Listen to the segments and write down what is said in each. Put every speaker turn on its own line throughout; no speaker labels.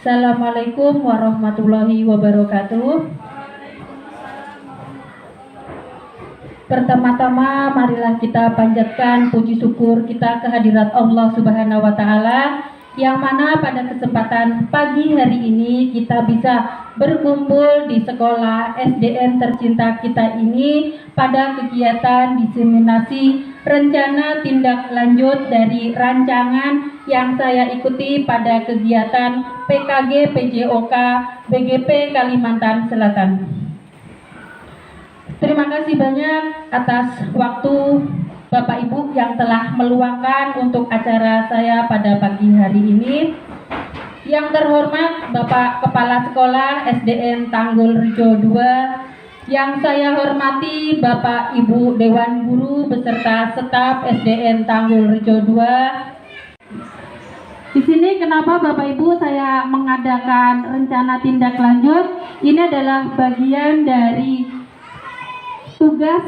Assalamualaikum warahmatullahi wabarakatuh. Pertama-tama marilah kita panjatkan puji syukur kita kehadirat Allah Subhanahu wa taala, yang mana pada kesempatan pagi hari ini kita bisa berkumpul di sekolah SDN tercinta kita ini pada kegiatan diseminasi rencana tindak lanjut dari rancangan yang saya ikuti pada kegiatan PKG PJOK BGP Kalimantan Selatan. Terima kasih banyak atas waktu Bapak Ibu yang telah meluangkan untuk acara saya pada pagi hari ini. Yang terhormat Bapak Kepala Sekolah SDN Tanggul Rejo 2, yang saya hormati Bapak Ibu Dewan Guru beserta staf SDN Tanggul Rejo 2. Di sini kenapa Bapak Ibu saya mengadakan rencana tindak lanjut? Ini adalah bagian dari tugas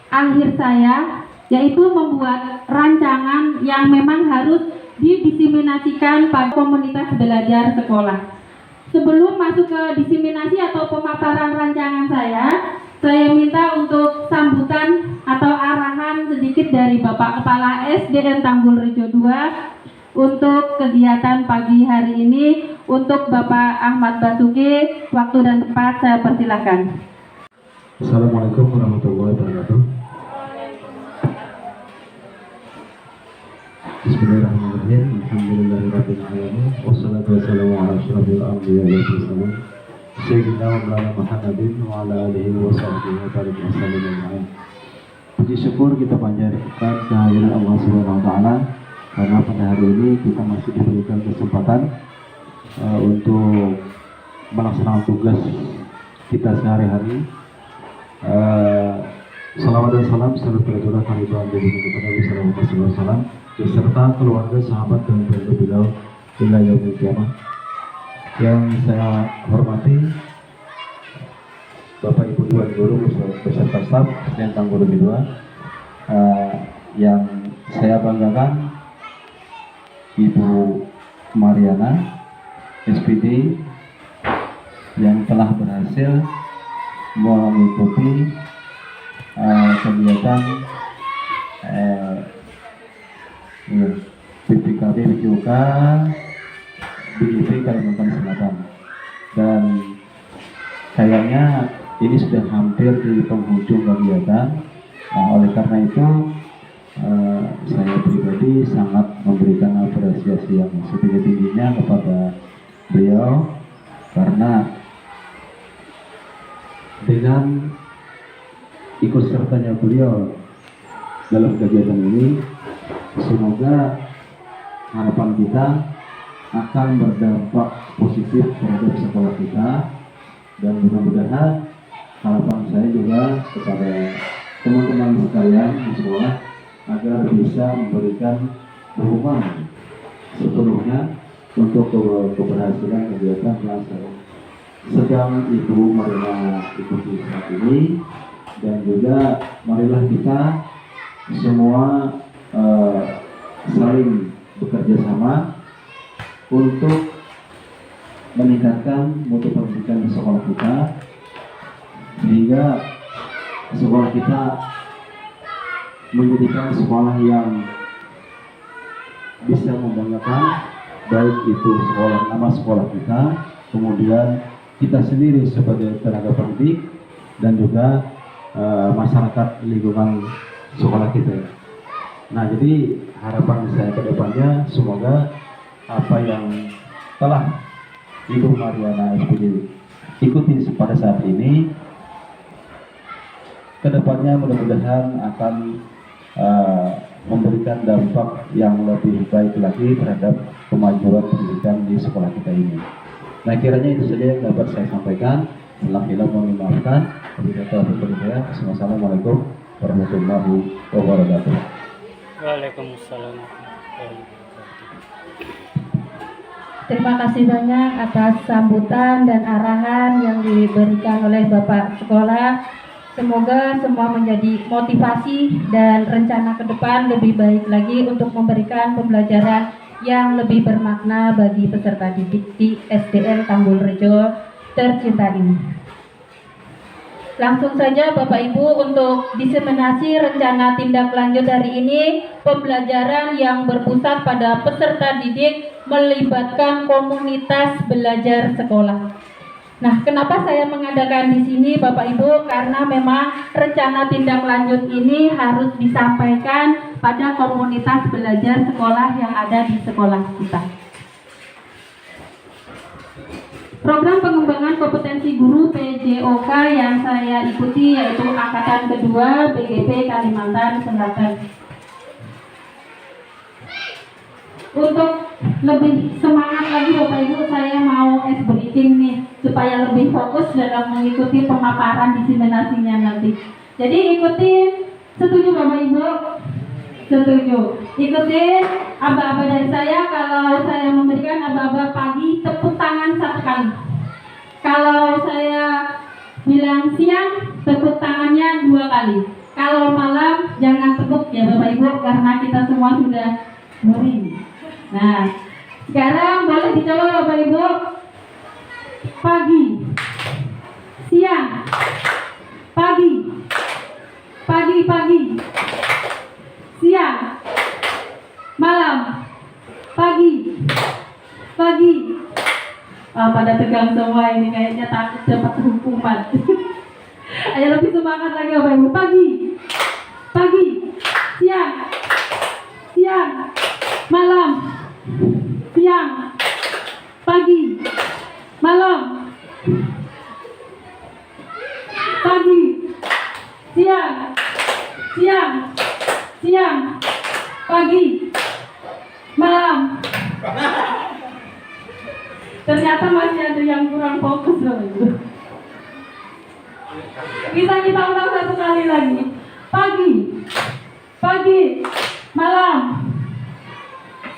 akhir saya, yaitu membuat rancangan yang memang harus didiseminasikan pada komunitas belajar sekolah. Sebelum masuk ke diseminasi atau pemaparan rancangan saya minta untuk sambutan atau arahan sedikit dari Bapak Kepala SDN Tanggul Rejo 2 untuk kegiatan pagi hari ini. Untuk Bapak Ahmad Basuki, waktu dan tempat saya persilahkan.
Assalamualaikum warahmatullahi wabarakatuh. Bismillahirrahmanirrahim. Alhamdulillahirabbil alamin. Wassalatu wassalamu ala asyrofil anbiya'i wal mursalin sayyidina wa maulana Muhammadin wa ala alihi wa sahbihi wa barik wasallam. Puji syukur kita panjatkan kehadiran Allah Subhanahu wa taala karena pada hari ini kita masih diberikan kesempatan untuk melaksanakan tugas kita sehari-hari. Salawat dan salam serta tercurah kehadiran dari Nabi Sallallahu Alaihi Wasallam beserta keluarga, sahabat dan pengikut beliau hingga yaumil qiyamah. Yang saya hormati Bapak Ibu Dewan Guru beserta staf SDN Tanggul Rejo 2, yang saya banggakan Ibu Mariana SPD yang telah berhasil mengikuti kegiatan PPKB PJOK BGP Kalimantan Selatan, dan kayaknya ini sudah hampir di penghujung kegiatan. Nah, oleh karena itu saya pribadi sangat memberikan apresiasi yang setinggi-tingginya kepada beliau, karena dengan ikut sertanya beliau dalam kegiatan ini, semoga harapan kita akan berdampak positif terhadap sekolah kita, dan mudah-mudahan harapan saya juga kepada teman-teman sekalian di sekolah agar bisa memberikan dukungan sepenuhnya untuk keberhasilan kegiatan yang sedang Ibu Mariana ikuti saat ini. Dan juga marilah kita semua saling bekerja sama untuk meningkatkan mutu pendidikan di sekolah kita, sehingga sekolah kita menjadikan sekolah yang bisa membanggakan, baik itu nama sekolah kita, kemudian kita sendiri sebagai tenaga pendidik, dan juga masyarakat lingkungan sekolah kita. Nah, jadi harapan saya ke depannya, semoga apa yang telah Ibu Mariana SPD ikuti pada saat ini, ke depannya mudah-mudahan akan memberikan dampak yang lebih baik lagi terhadap kemajuan pendidikan di sekolah kita ini. Nah, kiranya itu saja yang dapat saya sampaikan. Alhamdulillah, mohon dimaafkan. Wassalamualaikum warahmatullahi wabarakatuh.
Waalaikumsalam.
Terima kasih banyak atas sambutan dan arahan yang diberikan oleh Bapak Sekolah. Semoga semua menjadi motivasi dan rencana ke depan lebih baik lagi untuk memberikan pembelajaran yang lebih bermakna bagi peserta didik di SDN Tanggul Rejo tercinta ini. Langsung saja Bapak Ibu untuk diseminasi rencana tindak lanjut hari ini, pembelajaran yang berpusat pada peserta didik melibatkan komunitas belajar sekolah. Nah, kenapa saya mengadakan di sini Bapak Ibu? Karena memang rencana tindak lanjut ini harus disampaikan pada komunitas belajar sekolah yang ada di sekolah kita. Program pengembangan kompetensi guru PJOK yang saya ikuti yaitu angkatan kedua BGP Kalimantan Selatan. Untuk lebih semangat lagi Bapak Ibu, saya mau briefing nih supaya lebih fokus dalam mengikuti pemaparan diseminasinya nanti. Jadi ikutin, setuju Bapak Ibu? Setuju. Ikutin aba-aba dari saya. Kalau saya memberikan aba-aba pagi, tepuk tangan 1 kali. Kalau saya bilang siang, tepuk tangannya 2 kali. Kalau malam, jangan tepuk ya Bapak Ibu, karena kita semua sudah muring. Nah, sekarang boleh dicoba Bapak Ibu. Pagi, siang, pagi, pagi, siang, malam, pagi. Pada tegang semua ini, kayaknya takut dapat hukuman. Ayo lebih semangat lagi Bapak Ibu. Pagi, siang, malam, siang, pagi, malam, pagi, siang, pagi, malam. Ternyata masih ada yang kurang fokus loh Ibu. Bisa kita ulang 1 kali lagi. Pagi, malam,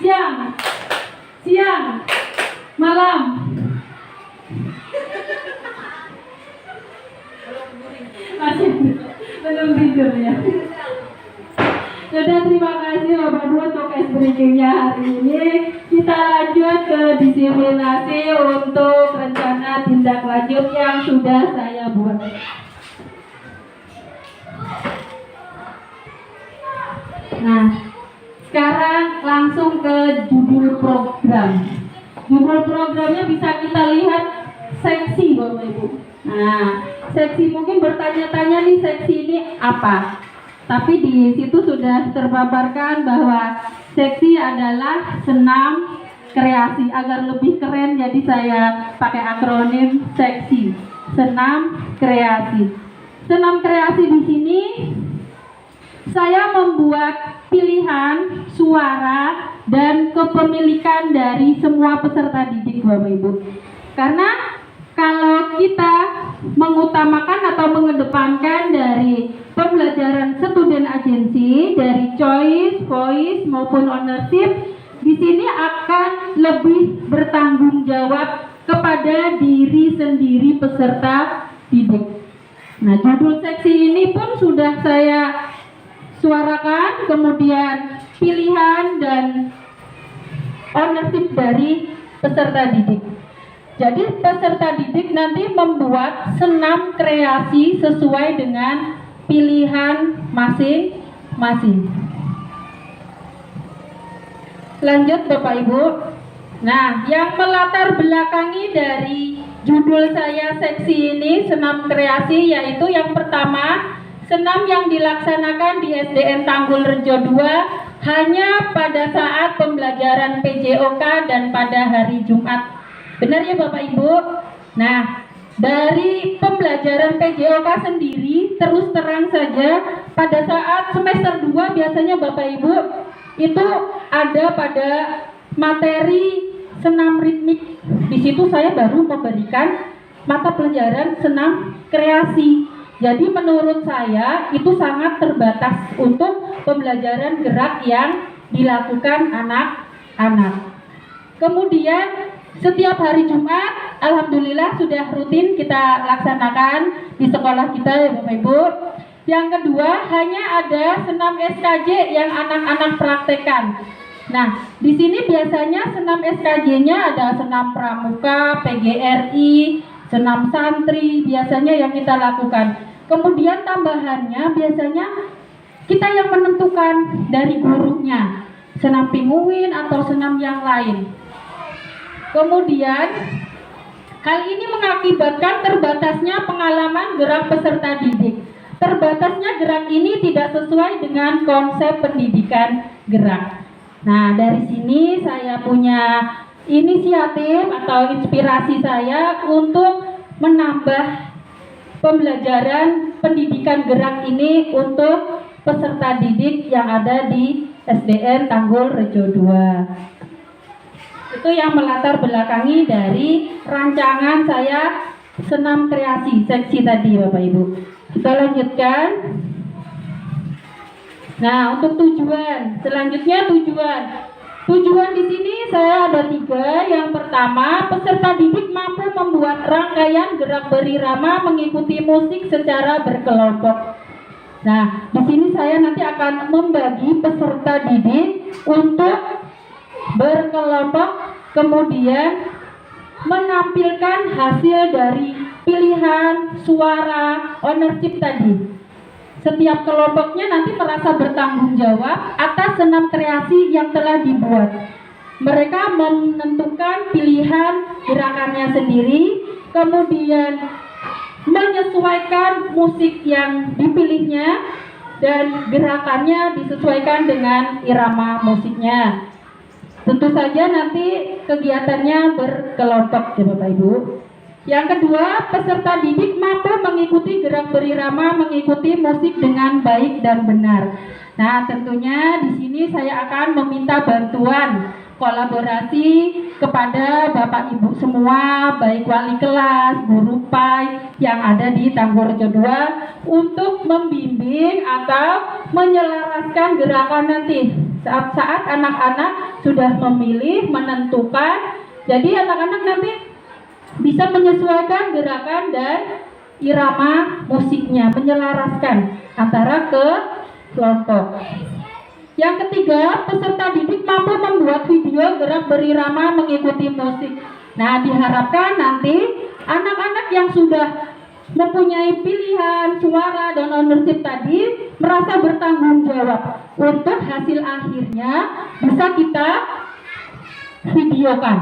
siang, malam. Masih belum tidur ya. Sudah, terima kasih Bapak Ibu untuk briefingnya hari ini. Kita lanjut ke diseminasi untuk rencana tindak lanjut yang sudah saya buat. Nah, sekarang langsung ke judul program. Judul programnya bisa kita lihat seksi Bapak Ibu. Nah, seksi mungkin bertanya-tanya nih, seksi ini apa? Tapi di situ sudah terpaparkan bahwa seksi adalah senam kreasi. Agar lebih keren, jadi saya pakai akronim seksi. Senam kreasi. Senam kreasi di sini saya membuat pilihan suara dan kepemilikan dari semua peserta didik Bapak Ibu. Karena kalau kita mengutamakan atau mengedepankan dari pembelajaran student agency, dari choice, voice maupun ownership, di sini akan lebih bertanggung jawab kepada diri sendiri peserta didik. Nah, judul seksi ini pun sudah saya suarakan, kemudian pilihan dan ownership dari peserta didik. Jadi peserta didik nanti membuat senam kreasi sesuai dengan pilihan masing-masing. Lanjut Bapak Ibu. Nah, yang melatar belakangi dari judul saya seksi ini senam kreasi, yaitu yang pertama, senam yang dilaksanakan di SDN Tanggul Rejo 2 hanya pada saat pembelajaran PJOK dan pada hari Jumat. Benar ya Bapak Ibu? Nah, dari pembelajaran PJOK sendiri, terus terang saja, pada saat semester 2 biasanya Bapak Ibu itu ada pada materi senam ritmik. Di situ saya baru memberikan mata pelajaran senam kreasi. Jadi menurut saya itu sangat terbatas untuk pembelajaran gerak yang dilakukan anak-anak. Kemudian setiap hari Jumat, alhamdulillah sudah rutin kita laksanakan di sekolah kita ya Bapak Ibu. Yang kedua, hanya ada senam SKJ yang anak-anak praktekkan. Nah, di sini biasanya senam SKJ-nya ada senam pramuka, PGRI, senam santri, biasanya yang kita lakukan. Kemudian tambahannya biasanya kita yang menentukan dari gurunya, senam pinguin atau senam yang lain. Kemudian hal ini mengakibatkan terbatasnya pengalaman gerak peserta didik. Terbatasnya gerak ini tidak sesuai dengan konsep pendidikan gerak. Nah, dari sini saya punya inisiatif atau inspirasi saya untuk menambah pembelajaran pendidikan gerak ini untuk peserta didik yang ada di SDN Tanggul Rejo 2. Itu yang melatar belakangi dari rancangan saya senam kreasi seksi tadi Bapak Ibu. Kita lanjutkan. Nah, untuk tujuan, selanjutnya tujuan di sini saya ada 3. Yang pertama, peserta didik mampu membuat rangkaian gerak berirama mengikuti musik secara berkelompok. Nah, di sini saya nanti akan membagi peserta didik untuk berkelompok, kemudian menampilkan hasil dari pilihan suara ownership tadi. Setiap kelompoknya nanti merasa bertanggung jawab atas senam kreasi yang telah dibuat. Mereka menentukan pilihan gerakannya sendiri, kemudian menyesuaikan musik yang dipilihnya dan gerakannya disesuaikan dengan irama musiknya. Tentu saja nanti kegiatannya berkelompok ya Bapak Ibu. Yang kedua, peserta didik mampu mengikuti gerak berirama, mengikuti musik dengan baik dan benar. Nah, tentunya di sini saya akan meminta bantuan kolaborasi kepada Bapak Ibu semua, baik wali kelas, guru PAI yang ada di Tanggul Rejo 2 untuk membimbing atau menyelaraskan gerakan nanti. Saat anak-anak sudah memilih, menentukan, jadi anak-anak nanti bisa menyesuaikan gerakan dan irama musiknya, menyelaraskan antara kelompok. Yang ketiga, peserta didik mampu membuat video gerak berirama mengikuti musik. Nah, diharapkan nanti anak-anak yang sudah mempunyai pilihan suara dan ownership tadi merasa bertanggung jawab untuk hasil akhirnya bisa kita videokan.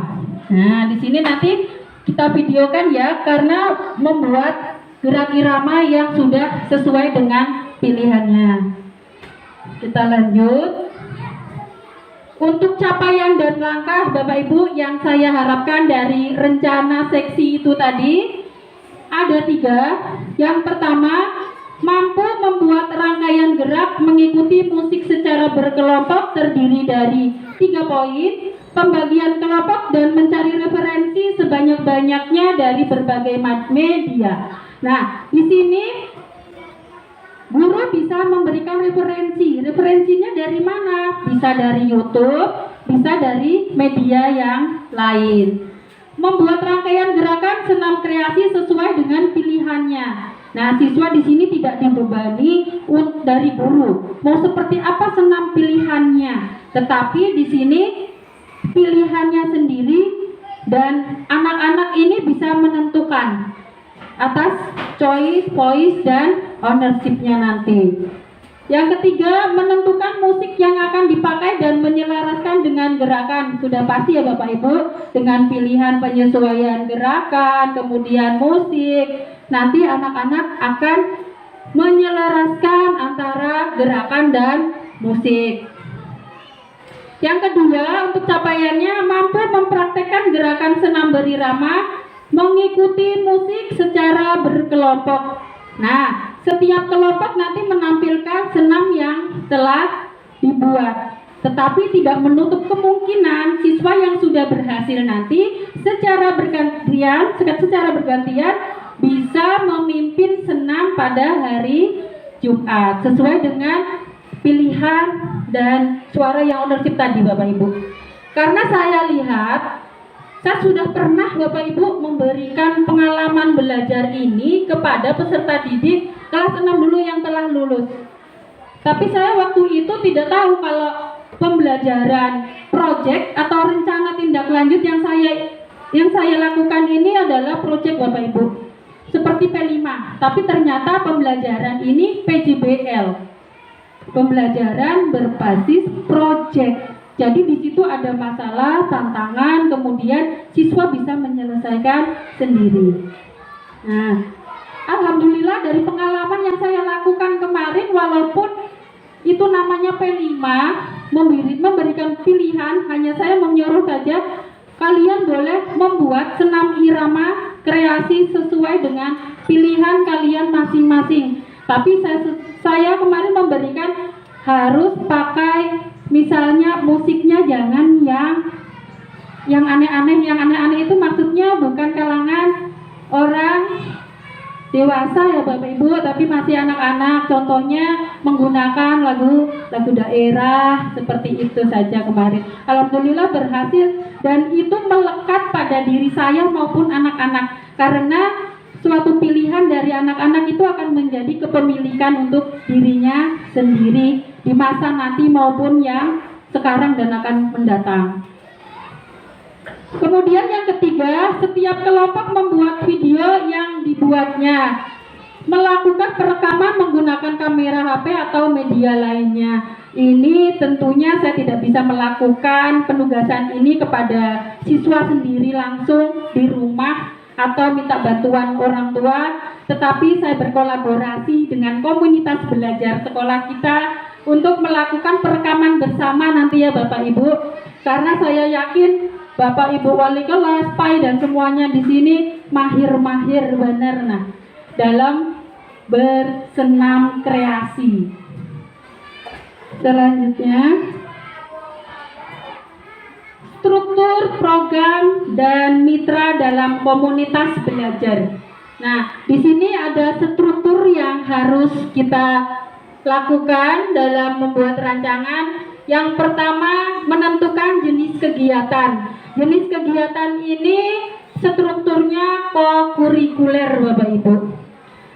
Nah, di sini nanti kita videokan ya, karena membuat gerak irama yang sudah sesuai dengan pilihannya. Kita lanjut. Untuk capaian dan langkah Bapak Ibu yang saya harapkan dari rencana seksi itu tadi ada 3. Yang pertama, mampu membuat rangkaian gerak mengikuti musik secara berkelompok terdiri dari 3 poin. Pembagian kelompok dan mencari referensi sebanyak-banyaknya dari berbagai media. Nah, di sini guru bisa memberikan referensi. Referensinya dari mana? Bisa dari YouTube, bisa dari media yang lain. Membuat rangkaian gerakan senam kreasi sesuai dengan pilihannya. Nah, siswa di sini tidak dibebani dari guru. Mau seperti apa senam pilihannya? Tetapi di sini pilihannya sendiri dan anak-anak ini bisa menentukan atas choice, voice, dan ownership-nya nanti. Yang ketiga, menentukan musik yang akan dipakai dan menyelaraskan dengan gerakan. Sudah pasti ya Bapak Ibu, dengan pilihan penyesuaian gerakan, kemudian musik. Nanti anak-anak akan menyelaraskan antara gerakan dan musik. Yang kedua, untuk capaiannya mampu mempraktekkan gerakan senam berirama mengikuti musik secara berkelompok. Nah, setiap kelompok nanti menampilkan senam yang telah dibuat. Tetapi tidak menutup kemungkinan siswa yang sudah berhasil nanti secara bergantian bisa memimpin senam pada hari Jumat sesuai dengan pilihan dan suara yang ownership tadi Bapak Ibu. Karena saya lihat, saya sudah pernah Bapak Ibu memberikan pengalaman belajar ini kepada peserta didik kelas 6 dulu yang telah lulus. Tapi saya waktu itu tidak tahu kalau pembelajaran proyek atau rencana tindak lanjut yang saya lakukan ini adalah proyek Bapak Ibu, seperti P5, tapi ternyata pembelajaran ini PJBL, pembelajaran berbasis proyek. Jadi di situ ada masalah, tantangan, kemudian siswa bisa menyelesaikan sendiri. Nah, alhamdulillah dari pengalaman yang saya lakukan kemarin, walaupun itu namanya P5, memberikan pilihan, hanya saya menyuruh saja kalian boleh membuat senam irama kreasi sesuai dengan pilihan kalian masing-masing. Tapi saya kemarin memberikan harus pakai, misalnya musiknya jangan yang aneh-aneh. Yang aneh-aneh itu maksudnya bukan kalangan orang dewasa ya Bapak Ibu, tapi masih anak-anak. Contohnya menggunakan lagu daerah seperti itu saja kemarin. Alhamdulillah berhasil dan itu melekat pada diri saya maupun anak-anak, karena suatu pilihan dari anak-anak itu akan menjadi kepemilikan untuk dirinya sendiri di masa nanti maupun yang sekarang dan akan mendatang. Kemudian yang ketiga, setiap kelompok membuat video yang dibuatnya, melakukan perekaman menggunakan kamera HP atau media lainnya. Ini tentunya saya tidak bisa melakukan penugasan ini kepada siswa sendiri langsung di rumah atau minta bantuan orang tua, tetapi saya berkolaborasi dengan komunitas belajar sekolah kita untuk melakukan perekaman bersama nanti ya Bapak Ibu, karena saya yakin Bapak Ibu wali kelas, PAI dan semuanya di sini mahir-mahir benar dalam bersenam kreasi. Selanjutnya, struktur program dan mitra dalam komunitas belajar. Nah, di sini ada struktur yang harus kita lakukan dalam membuat rancangan. Yang pertama, menentukan jenis kegiatan. Jenis kegiatan ini strukturnya kokurikuler Bapak Ibu.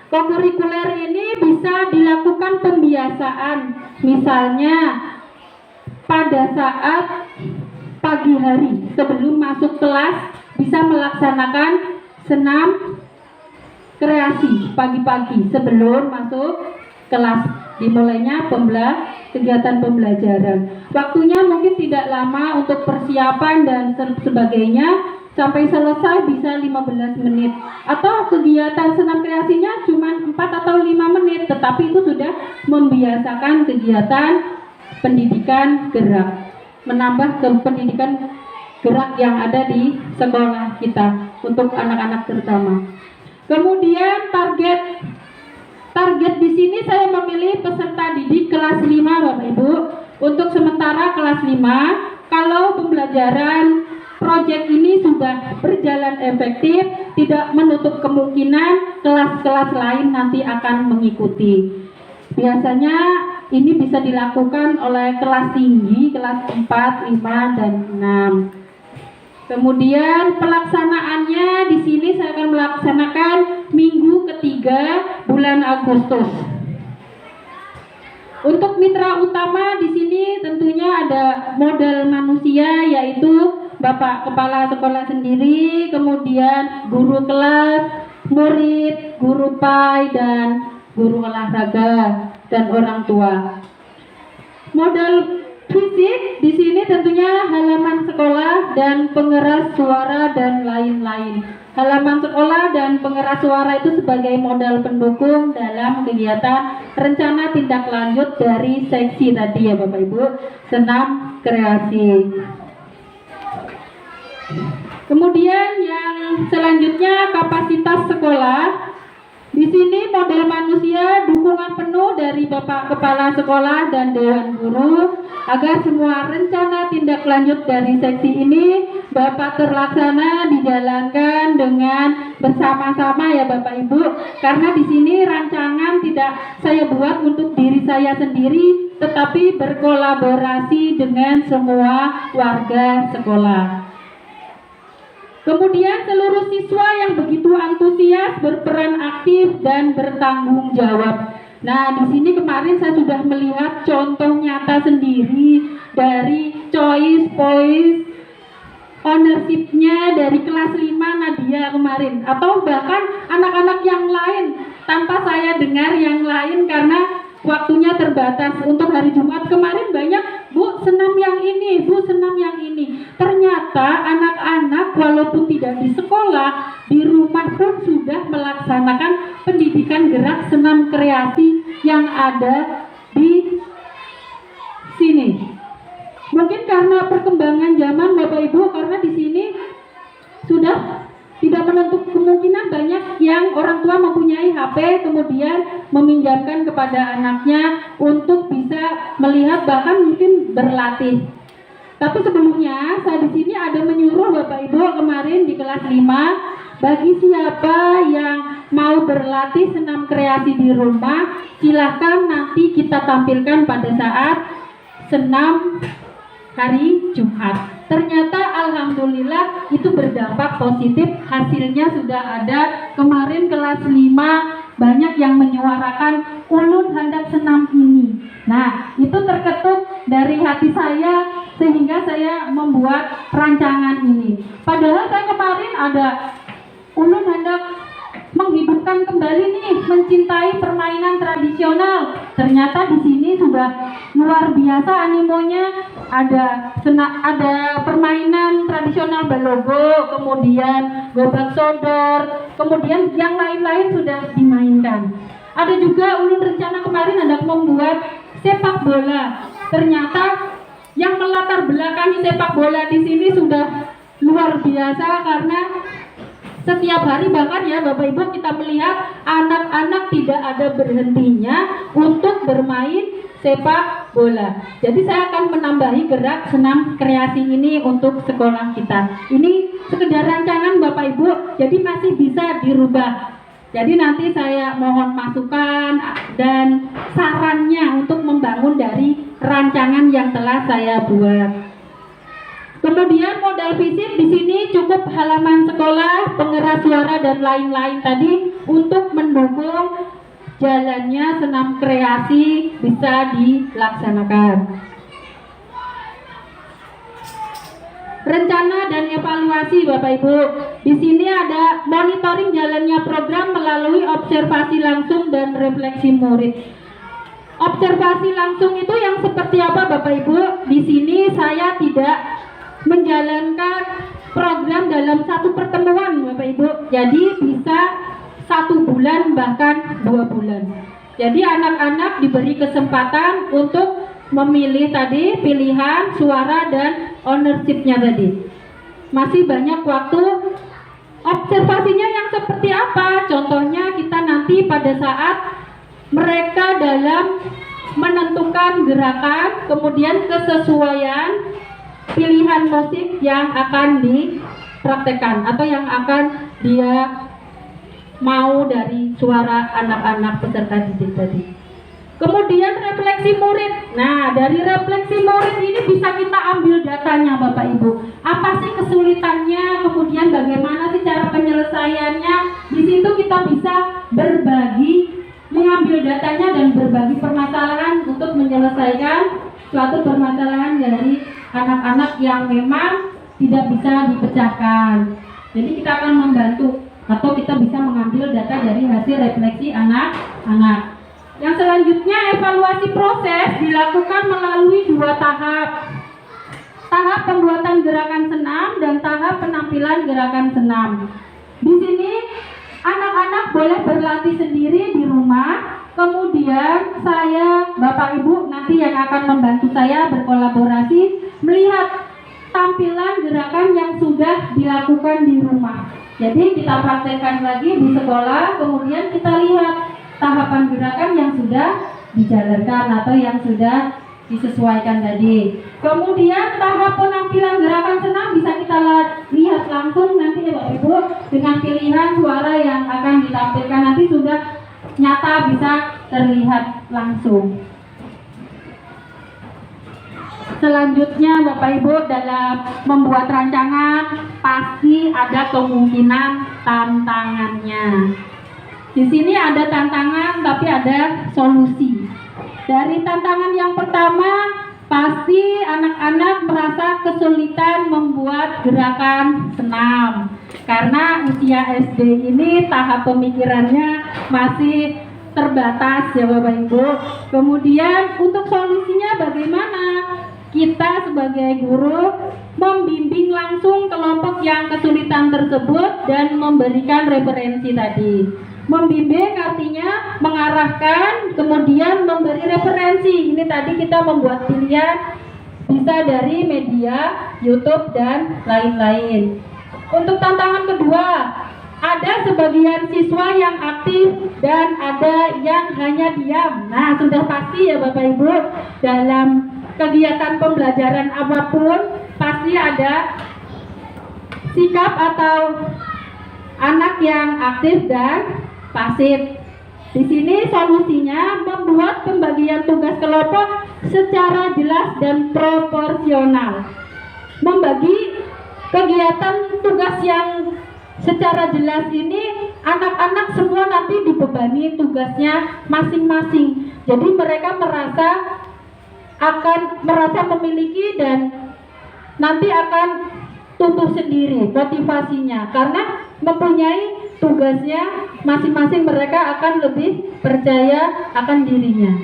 Kokurikuler ini bisa dilakukan pembiasaan. Misalnya pada saat pagi hari sebelum masuk kelas bisa melaksanakan senam kreasi pagi-pagi sebelum masuk kelas. Dimulainya kegiatan pembelajaran. Waktunya mungkin tidak lama untuk persiapan dan sebagainya, sampai selesai bisa 15 menit. Atau kegiatan senam kreasinya cuma 4 atau 5 menit, tetapi itu sudah membiasakan kegiatan pendidikan gerak, menambah ke pendidikan gerak yang ada di sekolah kita untuk anak-anak terutama. Kemudian target di sini saya memilih peserta didik kelas 5 Bapak Ibu. Untuk sementara kelas 5, kalau pembelajaran proyek ini sudah berjalan efektif, tidak menutup kemungkinan kelas-kelas lain nanti akan mengikuti. Biasanya ini bisa dilakukan oleh kelas tinggi, kelas 4, 5, dan 6. Kemudian pelaksanaannya di sini saya akan melaksanakan minggu ketiga bulan Agustus. Untuk mitra utama di sini tentunya ada model manusia, yaitu Bapak Kepala Sekolah sendiri, kemudian guru kelas, murid, guru PAI, dan guru olahraga dan orang tua. Model fisik di sini tentunya halaman sekolah dan pengeras suara dan lain-lain. Halaman sekolah dan pengeras suara itu sebagai modal pendukung dalam kegiatan rencana tindak lanjut dari seksi tadi ya Bapak Ibu, senam kreasi. Kemudian yang selanjutnya kapasitas sekolah. Di sini model manusia, dukungan penuh dari Bapak Kepala Sekolah dan Dewan Guru agar semua rencana tindak lanjut dari seksi ini Bapak terlaksana dijalankan dengan bersama-sama ya Bapak Ibu. Karena di sini rancangan tidak saya buat untuk diri saya sendiri, tetapi berkolaborasi dengan semua warga sekolah. Kemudian seluruh siswa yang begitu antusias, berperan aktif dan bertanggung jawab. Nah, di sini kemarin saya sudah melihat contoh nyata sendiri dari choice voice ownership-nya dari kelas 5 Nadia kemarin, atau bahkan anak-anak yang lain tanpa saya dengar yang lain karena waktunya terbatas. Untuk hari Jumat kemarin banyak, Bu senam yang ini, Bu senam yang ini. Ternyata anak-anak walaupun tidak di sekolah, di rumah pun sudah melaksanakan pendidikan gerak senam kreasi yang ada di sini. Mungkin karena perkembangan zaman Bapak Ibu, karena di sini sudah tidak menutup kemungkinan banyak yang orang tua mempunyai HP kemudian meminjamkan kepada anaknya untuk bisa melihat bahkan mungkin berlatih. Tapi sebelumnya saya di sini ada menyuruh Bapak Ibu kemarin di kelas 5, bagi siapa yang mau berlatih senam kreasi di rumah, silahkan nanti kita tampilkan pada saat senam hari Jumat. Ternyata alhamdulillah itu berdampak positif, hasilnya sudah ada. Kemarin kelas 5 banyak yang menyuarakan ulun hendak senam ini. Nah, itu terketuk dari hati saya sehingga saya membuat rancangan ini. Padahal saya kemarin ada ulun hendak menghidupkan kembali nih, mencintai permainan tradisional. Ternyata di sini sudah luar biasa animonya. Ada permainan tradisional balogo, kemudian gobak sodor, kemudian yang lain-lain sudah dimainkan. Ada juga ulun rencana kemarin hendak membuat sepak bola. Ternyata yang melatar belakangi sepak bola di sini sudah luar biasa karena setiap hari bahkan ya Bapak Ibu kita melihat anak-anak tidak ada berhentinya untuk bermain sepak bola. Jadi saya akan menambahi gerak senam kreasi ini untuk sekolah kita. Ini sekedar rancangan Bapak Ibu, jadi masih bisa dirubah. Jadi nanti saya mohon masukan dan sarannya untuk membangun dari rancangan yang telah saya buat. Kemudian modal fisik di sini cukup halaman sekolah, pengeras suara dan lain-lain tadi untuk mendukung jalannya senam kreasi bisa dilaksanakan. Rencana dan evaluasi Bapak Ibu. Di sini ada monitoring jalannya program melalui observasi langsung dan refleksi murid. Observasi langsung itu yang seperti apa Bapak Ibu? Di sini saya tidak menjalankan program dalam satu pertemuan Bapak Ibu, jadi bisa 1 bulan bahkan 2 bulan. Jadi anak-anak diberi kesempatan untuk memilih tadi pilihan suara dan ownership-nya tadi. Masih banyak waktu. Observasinya yang seperti apa? Contohnya kita nanti pada saat mereka dalam menentukan gerakan, kemudian kesesuaian pilihan musik yang akan dipraktekkan atau yang akan dia mau dari suara anak-anak peserta didik tadi. Kemudian refleksi murid. Nah, dari refleksi murid ini bisa kita ambil datanya Bapak Ibu. Apa sih kesulitannya? Kemudian bagaimana sih cara penyelesaiannya? Di situ kita bisa berbagi, mengambil datanya dan berbagi permasalahan untuk menyelesaikan suatu permasalahan dari anak-anak yang memang tidak bisa dipecahkan. Jadi kita akan membantu atau kita bisa mengambil data dari hasil refleksi anak-anak. Yang selanjutnya evaluasi proses dilakukan melalui 2 tahap. Tahap pembuatan gerakan senam dan tahap penampilan gerakan senam. Di sini anak-anak boleh berlatih sendiri di rumah. Kemudian saya, Bapak Ibu nanti yang akan membantu saya berkolaborasi melihat tampilan gerakan yang sudah dilakukan di rumah. Jadi kita praktekkan lagi di sekolah, kemudian kita lihat tahapan gerakan yang sudah dijalankan atau yang sudah disesuaikan tadi. Kemudian tahap penampilan gerakan senam bisa kita lihat langsung nanti ya Bapak Ibu dengan pilihan suara yang akan ditampilkan nanti sudah nyata bisa terlihat langsung. Selanjutnya Bapak Ibu dalam membuat rancangan pasti ada kemungkinan tantangannya. Di sini ada tantangan tapi ada solusi. Dari tantangan yang pertama Pasti anak-anak merasa kesulitan membuat gerakan senam karena usia SD ini tahap pemikirannya masih terbatas ya Bapak Ibu. Kemudian untuk solusinya bagaimana? Kita sebagai guru membimbing langsung kelompok yang kesulitan tersebut dan memberikan referensi tadi. Membimbing artinya mengarahkan, kemudian memberi referensi. Ini tadi kita membuat pilihan bisa dari media, YouTube dan lain-lain. Untuk tantangan kedua, ada sebagian siswa yang aktif dan ada yang hanya diam. Nah, sudah pasti ya Bapak Ibu, dalam kegiatan pembelajaran apapun pasti ada sikap atau anak yang aktif dan pasif. Di sini solusinya membuat pembagian tugas kelompok secara jelas dan proporsional. Membagi kegiatan tugas yang secara jelas ini, anak-anak semua nanti dibebani tugasnya masing-masing. Jadi mereka merasa memiliki dan nanti akan tumbuh sendiri motivasinya karena mempunyai tugasnya masing-masing, mereka akan lebih percaya akan dirinya.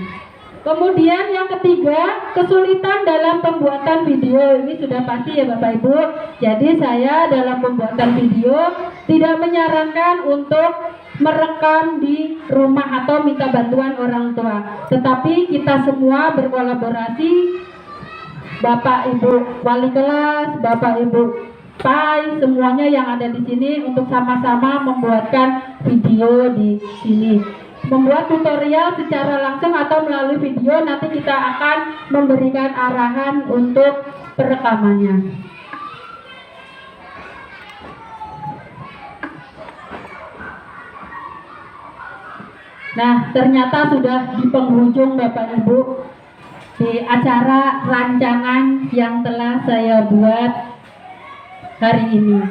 Kemudian yang ketiga, kesulitan dalam pembuatan video. Ini sudah pasti ya Bapak Ibu. Jadi saya dalam pembuatan video tidak menyarankan untuk merekam di rumah atau minta bantuan orang tua. Tetapi kita semua berkolaborasi, Bapak Ibu wali kelas, Bapak Ibu PAI, semuanya yang ada di sini untuk sama-sama membuatkan video di sini. Membuat tutorial secara langsung atau melalui video, nanti kita akan memberikan arahan untuk perekamannya. Nah, ternyata sudah di penghujung Bapak Ibu di acara rancangan yang telah saya buat hari ini.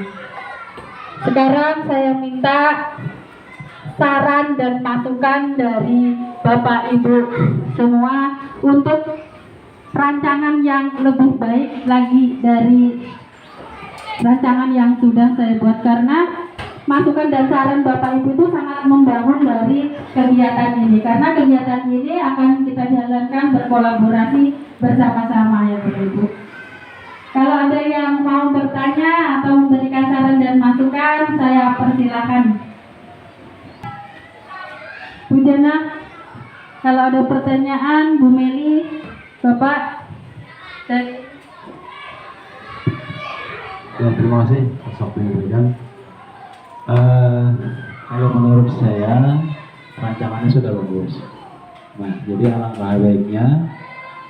Sekarang saya minta saran dan masukan dari Bapak Ibu semua untuk rancangan yang lebih baik lagi dari rancangan yang sudah saya buat, karena masukan dan saran Bapak Ibu itu sangat membangun dari kegiatan ini, karena kegiatan ini akan kita jalankan berkolaborasi bersama-sama ya Bapak Ibu. Kalau ada yang mau bertanya atau memberikan saran dan masukan, saya persilakan. Bu Jana, kalau ada pertanyaan, Bu Meli, Bapak.
Ya, terima kasih atas waktu yang diberikan. Kalau menurut saya rancangannya sudah bagus. Nah, jadi alangkah baiknya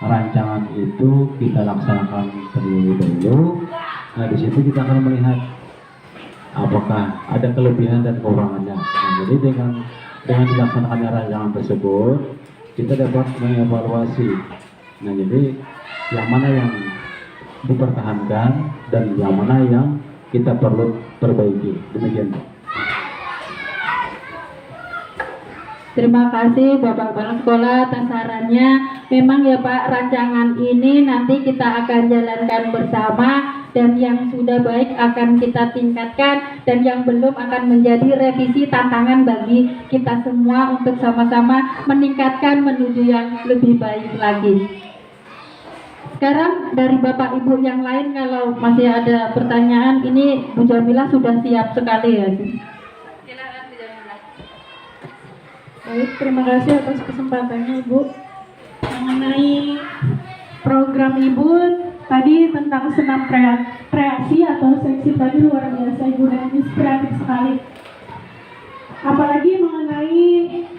rancangan itu kita laksanakan terlebih dahulu. Nah, di situ kita akan melihat apakah ada kelebihan dan kekurangannya. Nah, jadi dengan dilaksanakannya rancangan tersebut, kita dapat mengevaluasi. Nah, jadi yang mana yang dipertahankan dan yang mana yang kita perlu perbaiki. Demikian.
Terima kasih Bapak Kepala Sekolah atas sarannya. Memang ya Pak, rancangan ini nanti kita akan jalankan bersama, dan yang sudah baik akan kita tingkatkan, dan yang belum akan menjadi revisi tantangan bagi kita semua untuk sama-sama meningkatkan menuju yang lebih baik lagi. Sekarang dari Bapak Ibu yang lain, kalau masih ada pertanyaan, ini Bu Jamila sudah siap sekali ya.
Baik, terima kasih atas kesempatannya Ibu. Mengenai program Ibu tadi tentang senam kreasi atau seksi tadi luar biasa Ibu, dan inspiratif sekali. Apalagi mengenai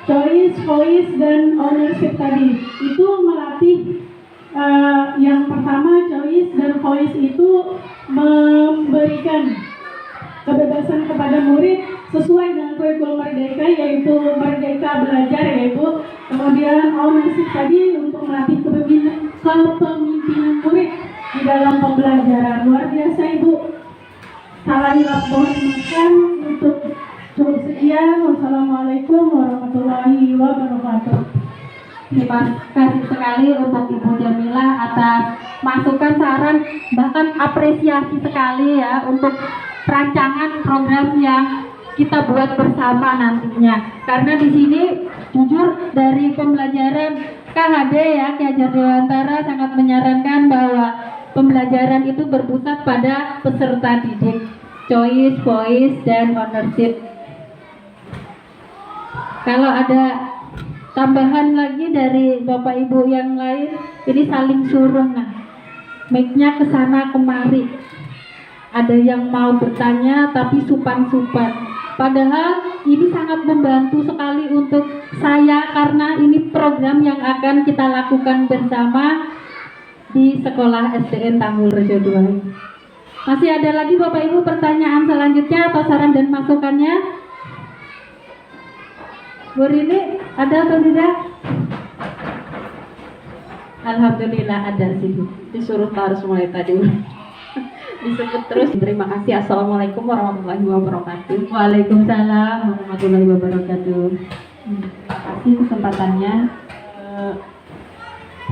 choice, voice, dan ownership tadi, itu melatih yang pertama, choice dan voice itu memberikan kebebasan kepada murid sesuai dengan kurikulum Merdeka, yaitu Merdeka Belajar ya Ibu. Kemudian ownership tadi untuk melatih kepemimpinan murid di dalam pembelajaran. Luar biasa Ibu. Salah hilap mohon maafkan. Untuk cukup sekian. Wassalamualaikum warahmatullahi wabarakatuh.
Terima kasih sekali untuk Ibu Jamila atas masukan, saran, bahkan apresiasi sekali ya untuk rancangan program yang kita buat bersama nantinya. Karena di sini jujur dari pembelajaran KHD ya, Ki Hajar Dewantara sangat menyarankan bahwa pembelajaran itu berpusat pada peserta didik, choice, voice, dan ownership. Kalau ada tambahan lagi dari Bapak Ibu yang lain, ini saling suruh, nah mic-nya ke sana kemari. Ada yang mau bertanya tapi supan-supan. Padahal ini sangat membantu sekali untuk saya karena ini program yang akan kita lakukan bersama di Sekolah SDN Tanggul Rejo 2. Masih ada lagi Bapak Ibu pertanyaan selanjutnya atau saran dan masukannya? Bu Rini, ada atau tidak? Alhamdulillah ada sih. Disuruh harus mulai tadi. Disebut terus. Terima kasih. Assalamualaikum warahmatullahi wabarakatuh. Waalaikumsalam warahmatullahi wabarakatuh.
Terima kasih kesempatannya.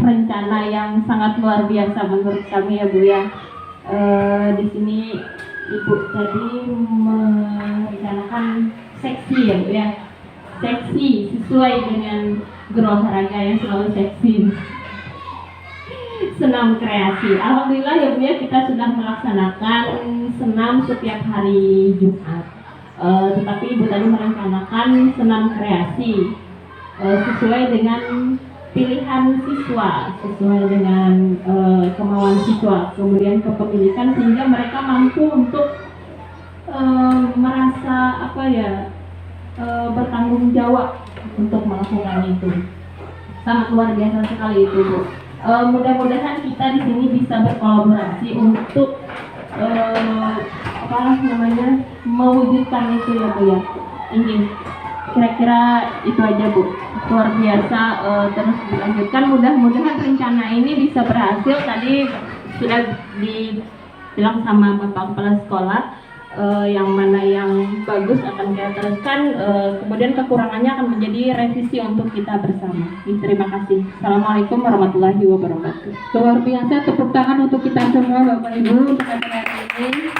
Rencana yang sangat luar biasa menurut kami ya Bu ya. Di sini Ibu tadi merencanakan seksi ya Bu ya. Seksi sesuai dengan guru olahraga yang selalu seksi. Senam kreasi. Alhamdulillah ya Bu ya, kita sudah melaksanakan senam setiap hari Jumat. Tetapi Ibu tadi merencanakan senam kreasi sesuai dengan pilihan siswa, sesuai dengan kemauan siswa, kemudian kepemilikan sehingga mereka mampu untuk merasa bertanggung jawab untuk melakukan itu. Sangat luar biasa sekali itu Bu. Mudah-mudahan kita di sini bisa berkolaborasi untuk mewujudkan itu ya Bu ya. Ini kira-kira itu aja Bu. Luar biasa, terus dilanjutkan. Mudah-mudahan rencana ini bisa berhasil. Tadi sudah dibilang sama Bapak Kepala Sekolah yang mana yang bagus akan kita teruskan, kemudian kekurangannya akan menjadi revisi untuk kita bersama. Terima kasih. Assalamualaikum warahmatullahi wabarakatuh.
Luar biasa, tepuk tangan untuk kita semua Bapak Ibu untuk acara ini.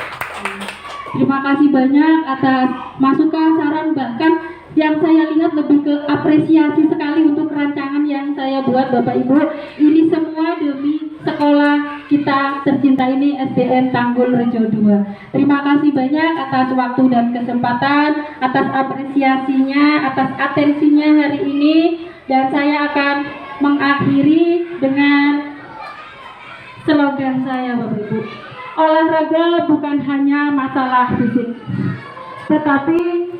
Terima kasih banyak atas masukan, saran, bahkan yang saya lihat lebih ke apresiasi sekali untuk rancangan yang saya buat Bapak Ibu. Ini semua demi sekolah kita tercinta ini SDN Tanggul Rejo 2. Terima kasih banyak atas waktu dan kesempatan, atas apresiasinya, atas atensinya hari ini. Dan saya akan mengakhiri dengan slogan saya Bapak Ibu. Olahraga bukan hanya masalah fisik, tetapi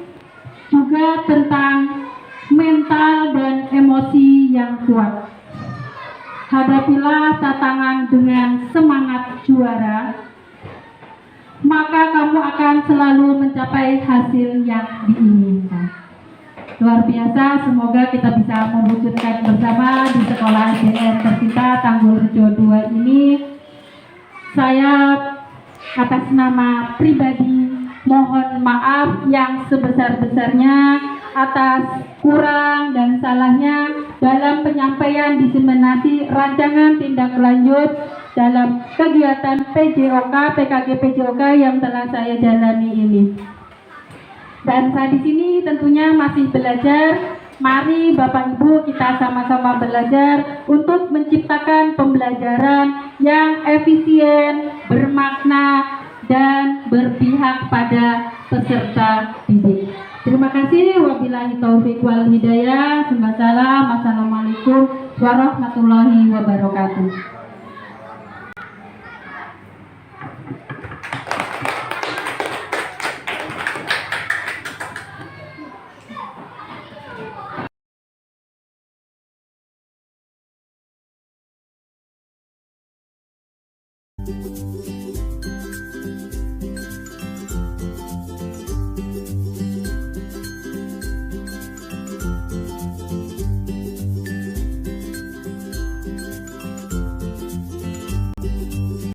juga tentang mental dan emosi yang kuat. Hadapilah tantangan dengan semangat juara, maka kamu akan selalu mencapai hasil yang diinginkan. Luar biasa, semoga kita bisa mewujudkan bersama di sekolah SDN tercinta Tanggul Rejo 2 ini. Saya atas nama pribadi mohon maaf yang sebesar-besarnya atas kurang dan salahnya dalam penyampaian diseminasi rancangan tindak lanjut dalam kegiatan PJOK, PKG PJOK yang telah saya jalani ini. Dan saya di sini tentunya masih belajar. Mari Bapak Ibu kita sama-sama belajar untuk menciptakan pembelajaran yang efisien, bermakna, dan berpihak pada peserta didik. Terima kasih. Wabillahi taufik wal hidayah. Wassalamualaikum warahmatullahi wabarakatuh.